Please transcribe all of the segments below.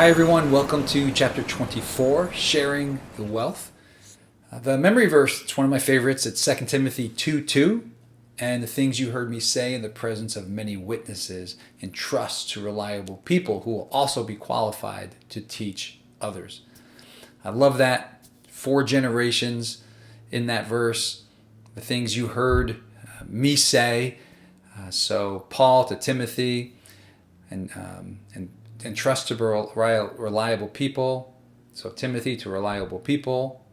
Hi everyone, welcome to chapter 24, Sharing the Wealth. The memory verse, it's one of my favorites. It's 2 Timothy 2:2. And the things you heard me say in the presence of many witnesses, entrust to reliable people who will also be qualified to teach others. I love that. 4 generations in that verse. The things you heard me say. So Paul to Timothy, and trust to reliable people. So Timothy to reliable people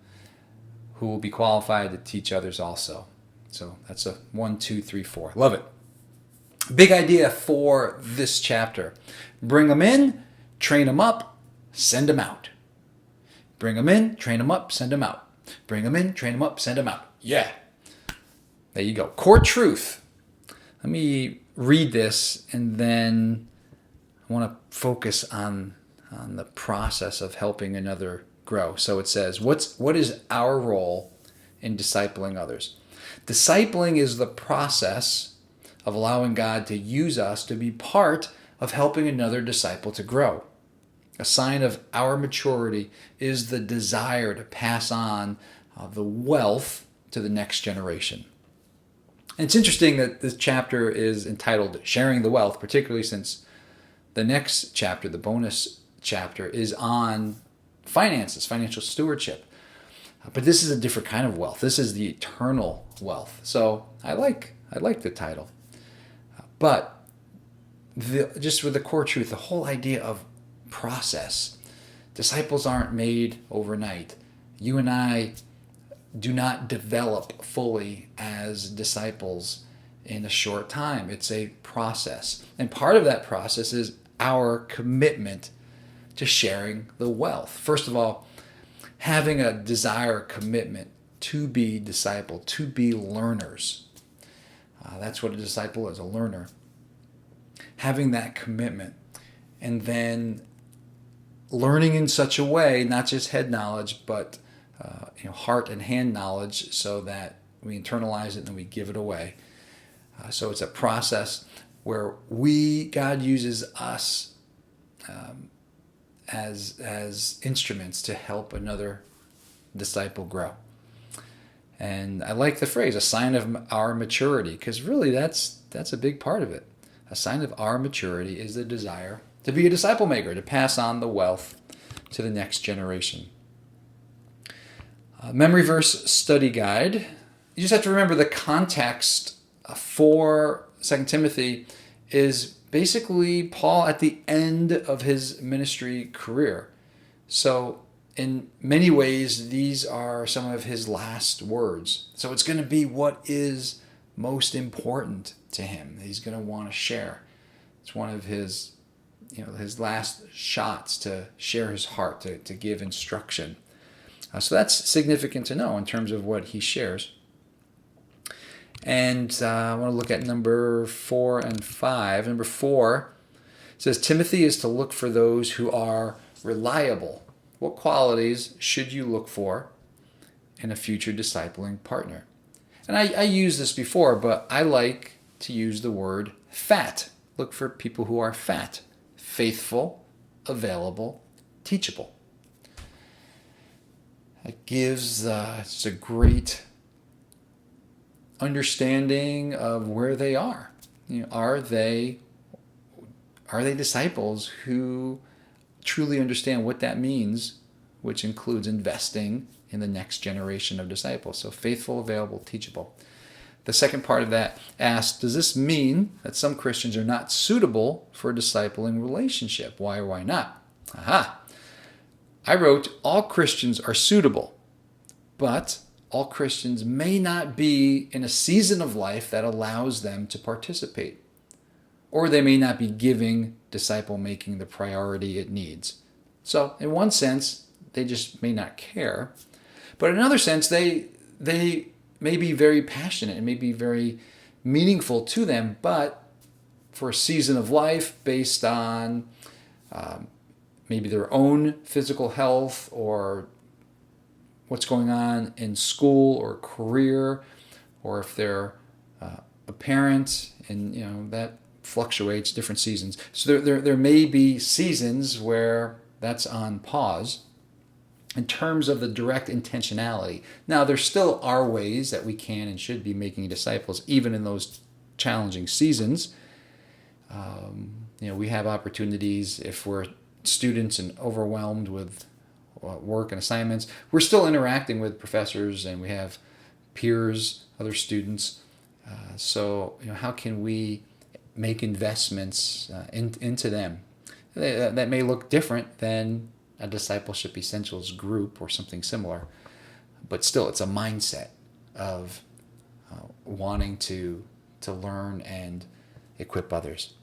who will be qualified to teach others also. So that's a 1, 2, 3, 4. Love it. Big idea for this chapter. Bring them in, train them up, send them out. Bring them in, train them up, send them out. Bring them in, train them up, send them out. Yeah. There you go. Core truth. Let me read this and then I want to focus on the process of helping another grow. So it says, what is our role in discipling others? Discipling is the process of allowing God to use us to be part of helping another disciple to grow. A sign of our maturity is the desire to pass on the wealth to the next generation. And it's interesting that this chapter is entitled Sharing the Wealth, particularly since the next chapter, the bonus chapter, is on finances, financial stewardship. But this is a different kind of wealth. This is the eternal wealth. So I like the title. But just with the core truth, the whole idea of process. Disciples aren't made overnight. You and I do not develop fully as disciples in a short time. It's a process. And part of that process is our commitment to sharing the wealth. First of all, having a desire, commitment to be discipled, to be learners. That's what a disciple is, a learner. Having that commitment and then learning in such a way, not just head knowledge, but heart and hand knowledge, so that we internalize it and we give it away. So it's a process where God uses us as instruments to help another disciple grow. And I like the phrase, a sign of our maturity, because really that's a big part of it. A sign of our maturity is the desire to be a disciple maker, to pass on the wealth to the next generation. Memory verse study guide. You just have to remember the context for 2 Timothy is basically Paul at the end of his ministry career. So in many ways, these are some of his last words. So it's going to be what is most important to him. He's going to want to share. It's one of his last shots to share his heart, to give instruction. So that's significant to know in terms of what he shares. And I want to look at number 4 and 5. Number 4 says, Timothy is to look for those who are reliable. What qualities should you look for in a future discipling partner? And I used this before, but I like to use the word fat. Look for people who are fat, faithful, available, teachable. It gives it's a great understanding of where they are. Are they disciples who truly understand what that means, which includes investing in the next generation of disciples? So faithful, available, teachable. The second part of that asks, does this mean that some Christians are not suitable for a discipling relationship? Why or why not? Aha! I wrote, all Christians are suitable, but all Christians may not be in a season of life that allows them to participate. Or they may not be giving disciple making the priority it needs. So in one sense, they just may not care. But in another sense, they may be very passionate and may be very meaningful to them, but for a season of life based on maybe their own physical health or what's going on in school or career, or if they're a parent, and that fluctuates different seasons. So there may be seasons where That's on pause in terms of the direct intentionality. Now, there still are ways that we can and should be making disciples, even in those challenging seasons. We have opportunities if we're students and overwhelmed with work and assignments. We're still interacting with professors, and we have peers, other students. So how can we make investments into them? That may look different than a Discipleship Essentials group or something similar, but still it's a mindset of wanting to learn and equip others.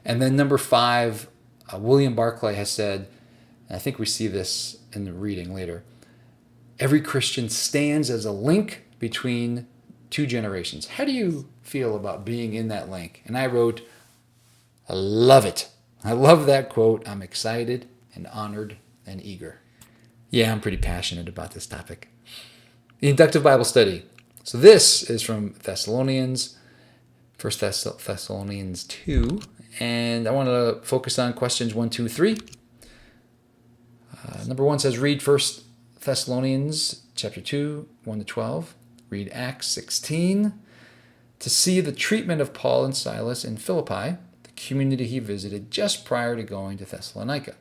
And then number 5, William Barclay has said, and I think we see this in the reading later, every Christian stands as a link between 2 generations. How do you feel about being in that link? And I wrote, I love it. I love that quote. I'm excited and honored and eager. Yeah, I'm pretty passionate about this topic. The inductive Bible study. So this is from Thessalonians, 1 Thessalonians 2, and I want to focus on questions 1, 2, 3. Number 1 says, read 1 Thessalonians chapter 2, 1 to 12. Read Acts 16 to see the treatment of Paul and Silas in Philippi, the community he visited just prior to going to Thessalonica.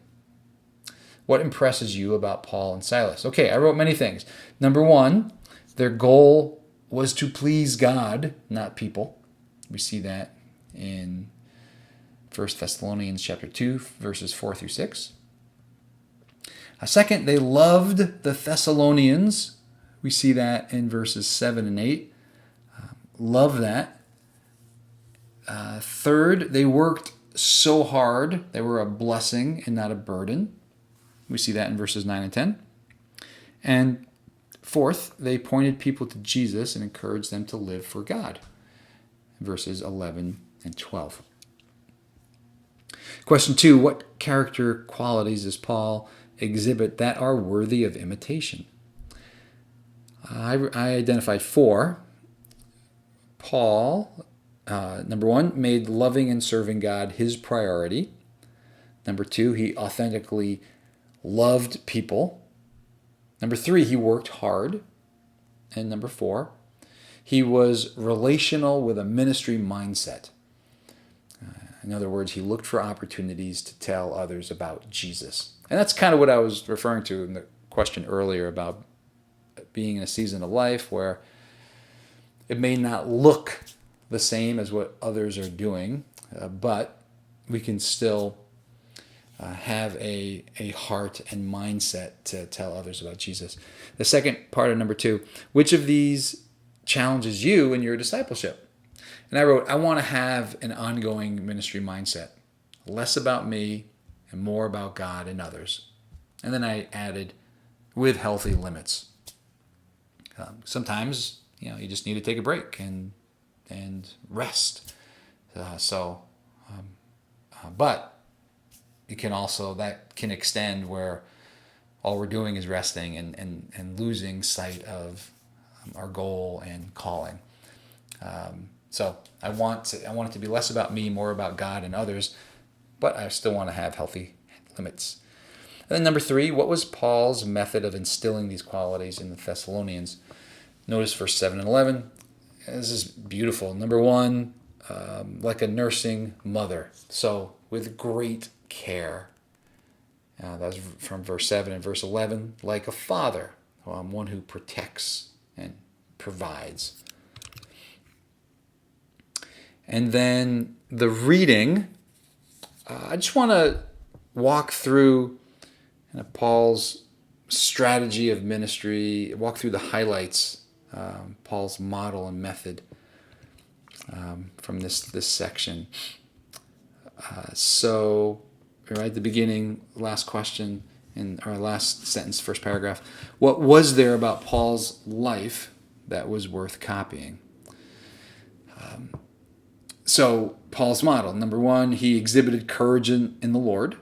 What impresses you about Paul and Silas? Okay, I wrote many things. Number 1, their goal was to please God, not people. We see that in 1 Thessalonians chapter 2, verses 4 through 6. Second, they loved the Thessalonians. We see that in verses 7 and 8. Love that. Third, they worked so hard. They were a blessing and not a burden. We see that in verses 9 and 10. And fourth, they pointed people to Jesus and encouraged them to live for God. Verses 11 and 12. Question 2, what character qualities does Paul exhibit that are worthy of imitation? I identified 4. Paul, number 1, made loving and serving God his priority. Number 2, he authentically loved people. Number 3, he worked hard. And number 4, he was relational with a ministry mindset. In other words, he looked for opportunities to tell others about Jesus. And that's kind of what I was referring to in the question earlier about being in a season of life where it may not look the same as what others are doing, but we can still have a heart and mindset to tell others about Jesus. The second part of number 2, which of these challenges you in your discipleship? And I wrote, I want to have an ongoing ministry mindset, less about me and more about God and others. And then I added, with healthy limits. Sometimes, you just need to take a break and rest. But it can also, that can extend where all we're doing is resting and losing sight of our goal and calling. So I want it to be less about me, more about God and others, but I still want to have healthy limits. And then number 3, what was Paul's method of instilling these qualities in the Thessalonians? Notice verse 7 and 11. This is beautiful. Number 1, like a nursing mother. So with great care. That's from verse 7 and verse 11. Like a father, one who protects and provides. And then the reading, I just want to walk through Paul's strategy of ministry, walk through the highlights, Paul's model and method from this section. So right at the beginning, last question in our last sentence, first paragraph, what was there about Paul's life that was worth copying? So Paul's model, number 1, he exhibited courage in the Lord.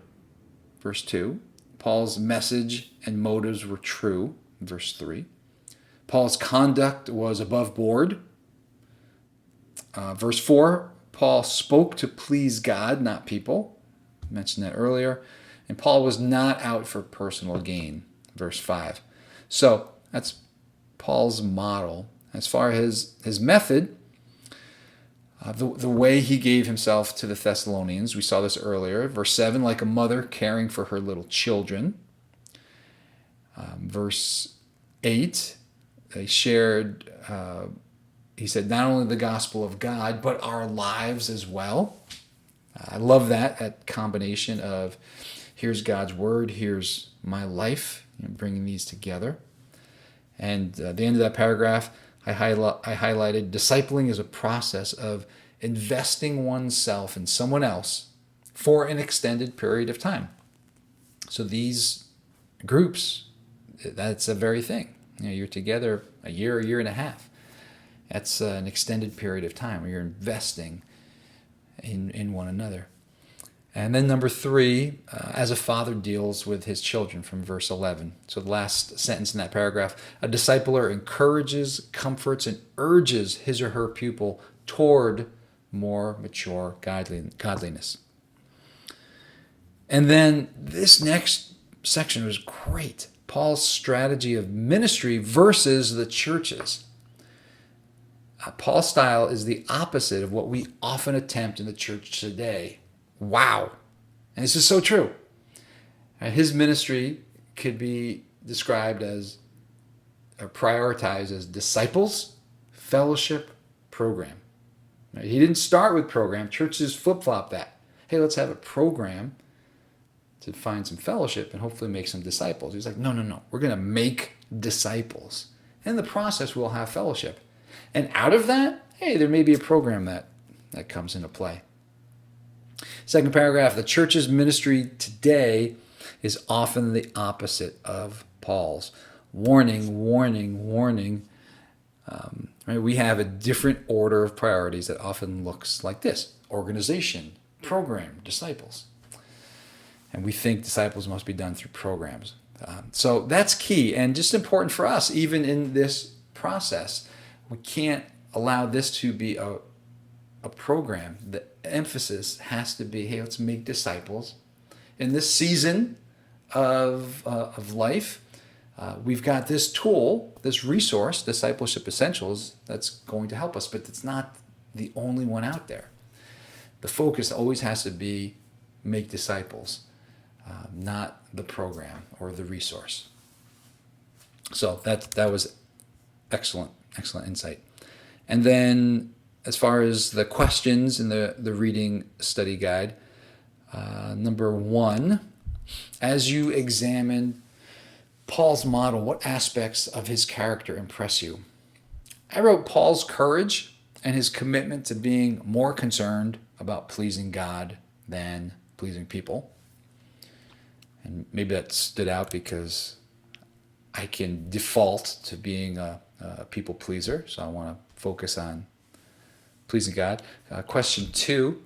Verse 2, Paul's message and motives were true. Verse 3, Paul's conduct was above board. Verse 4, Paul spoke to please God, not people. I mentioned that earlier. And Paul was not out for personal gain, verse 5. So that's Paul's model. As far as his method, the way he gave himself to the Thessalonians, we saw this earlier. Verse 7, like a mother caring for her little children. Verse 8, they shared, he said, not only the gospel of God, but our lives as well. I love that combination of here's God's word, here's my life, bringing these together. And at the end of that paragraph, I highlighted discipling is a process of investing oneself in someone else for an extended period of time. So these groups, that's a very thing. You're together a year and a half. That's an extended period of time where you're investing in one another. And then number 3, as a father deals with his children from verse 11. So the last sentence in that paragraph, a discipler encourages, comforts, and urges his or her pupil toward more mature godliness. And then this next section was great. Paul's strategy of ministry versus the churches. Paul's style is the opposite of what we often attempt in the church today. Wow. And this is so true. His ministry could be described as, or prioritized as disciples, fellowship, program. He didn't start with program. Churches flip-flop that. Hey, let's have a program to find some fellowship and hopefully make some disciples. He's like, no. We're going to make disciples. And in the process, we'll have fellowship. And out of that, hey, there may be a program that comes into play. Second paragraph, the church's ministry today is often the opposite of Paul's. Warning. Right? We have a different order of priorities that often looks like this: organization, program, disciples. And we think disciples must be done through programs. So that's key and just important for us, even in this process. We can't allow this to be a program. The emphasis has to be, hey, let's make disciples. In this season of life, we've got this tool, this resource, Discipleship Essentials, that's going to help us, but it's not the only one out there. The focus always has to be make disciples, not the program or the resource. So that was excellent insight. And then as far as the questions in the reading study guide, number 1, as you examine Paul's model, what aspects of his character impress you? I wrote Paul's courage and his commitment to being more concerned about pleasing God than pleasing people. And maybe that stood out because I can default to being a people pleaser, so I want to focus on pleasing God. Question 2,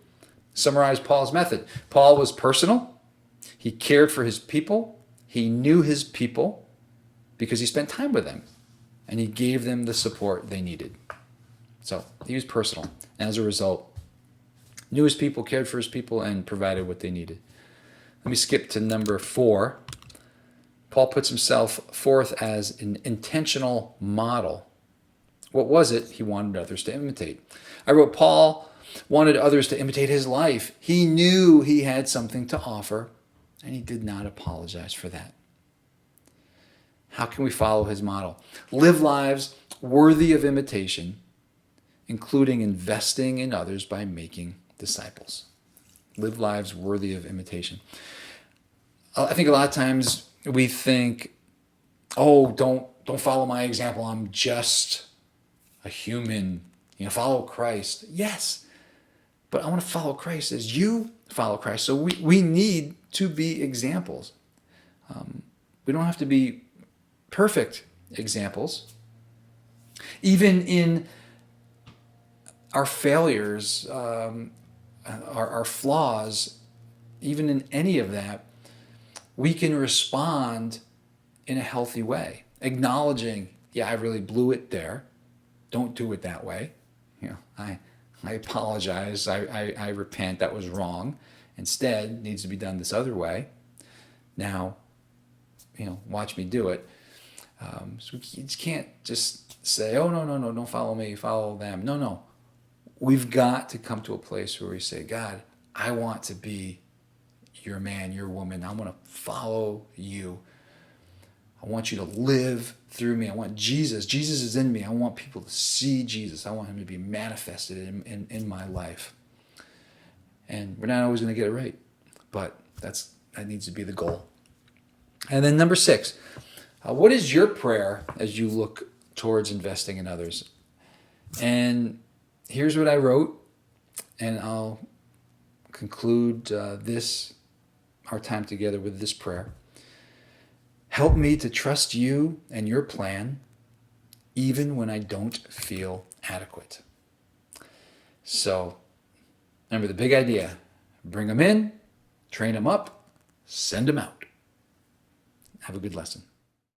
summarize Paul's method. Paul was personal. He cared for his people. He knew his people because he spent time with them, and he gave them the support they needed. So he was personal, and as a result, knew his people, cared for his people, and provided what they needed. Let me skip to number 4. Paul puts himself forth as an intentional model. What was it he wanted others to imitate? I wrote Paul wanted others to imitate his life. He knew he had something to offer, and he did not apologize for that. How can we follow his model? Live lives worthy of imitation, including investing in others by making disciples. Live lives worthy of imitation. I think a lot of times we think, oh, don't follow my example. I'm just a human. Follow Christ. Yes, but I want to follow Christ as you follow Christ. So we need to be examples. We don't have to be perfect examples. Even in our failures, our flaws, even in any of that, we can respond in a healthy way, acknowledging, yeah, I really blew it there. Don't do it that way. I apologize. I repent. That was wrong. Instead, it needs to be done this other way. Now, watch me do it. So you can't just say, oh, no, don't follow me, follow them. No. We've got to come to a place where we say, God, I want to be your man, your woman. I want to follow you. I want you to live through me. I want Jesus. Jesus is in me. I want people to see Jesus. I want him to be manifested in my life. And we're not always going to get it right, but that needs to be the goal. And then number 6, what is your prayer as you look towards investing in others? And here's what I wrote, and I'll conclude our time together with this prayer. Help me to trust you and your plan, even when I don't feel adequate. So, remember the big idea. Bring them in, train them up, send them out. Have a good lesson.